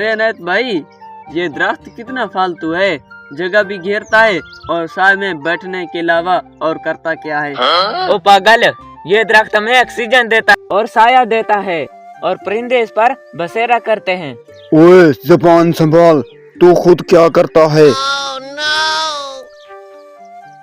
अरे अनैत भाई, ये दरख्त कितना फालतू है, जगह भी घेरता है और साए में बैठने के अलावा और करता क्या है। ओ पागल, ये दरख्त हमें ऑक्सीजन देता है और साया देता है और परिंदे इस पर बसेरा करते हैं। ओए ज़बान संभाल, तू खुद क्या करता है?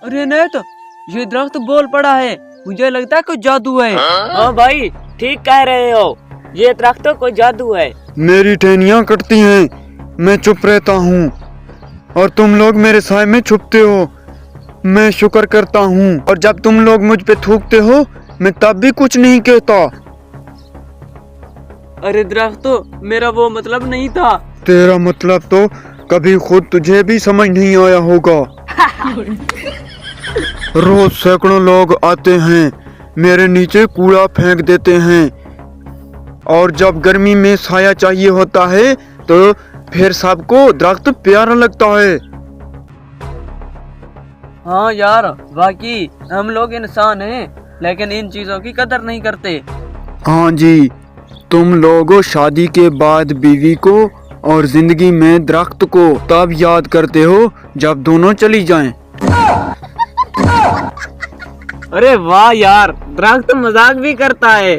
अरे अनैत, ये दरख्त बोल पड़ा है, मुझे लगता है कुछ जादू है। हाँ भाई, ठीक कह रहे हो, ये दरख्त तो कोई जादू है। मेरी टहनियाँ कटती हैं, मैं चुप रहता हूँ और तुम लोग मेरे साए में छुपते हो। मैं शुक्र करता हूँ, और जब तुम लोग मुझ पे थूकते हो मैं तब भी कुछ नहीं कहता। अरे दरख्त, तो मेरा वो मतलब नहीं था। तेरा मतलब तो कभी खुद तुझे भी समझ नहीं आया होगा। रोज सैकड़ों लोग आते हैं, मेरे नीचे कूड़ा फेंक देते हैं, और जब गर्मी में साया चाहिए होता है तो फिर सबको दरख्त प्यारा लगता है। हाँ यार, वाकई हम लोग इंसान हैं, लेकिन इन चीजों की कदर नहीं करते। हाँ जी, तुम लोग शादी के बाद बीवी को और जिंदगी में दरख्त को तब याद करते हो जब दोनों चली जाएं। अरे वाह यार, दरख्त मजाक भी करता है।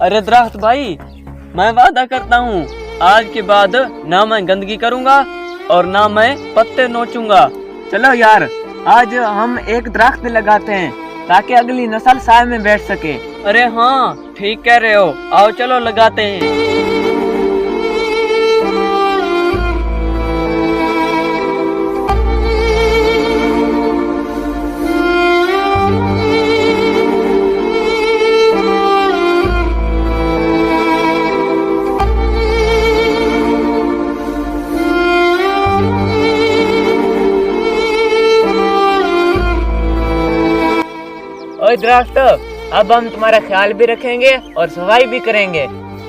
अरे दरख्त भाई, मैं वादा करता हूँ आज के बाद ना मैं गंदगी करूँगा और ना मैं पत्ते नोचूंगा। चलो यार, आज हम एक दरख्त लगाते हैं ताकि अगली नस्ल साए में बैठ सके। अरे हाँ, ठीक कह रहे हो, आओ चलो लगाते हैं। ओए दरख्त, अब हम तुम्हारा ख्याल भी रखेंगे और सफाई भी करेंगे।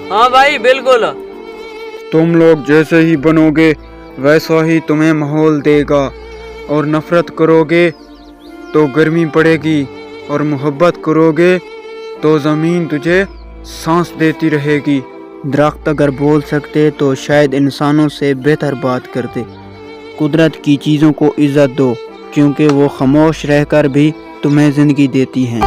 हाँ भाई, बिल्कुल। तुम लोग जैसे ही बनोगे वैसा ही तुम्हें माहौल देगा, और नफरत करोगे तो गर्मी पड़ेगी, और मोहब्बत करोगे तो ज़मीन तुझे सांस देती रहेगी। दरख्त अगर बोल सकते तो शायद इंसानों से बेहतर बात करते। कुदरत की चीज़ों को इज्जत दो, क्योंकि वो खामोश रहकर भी तुम्हें ज़िंदगी देती हैं।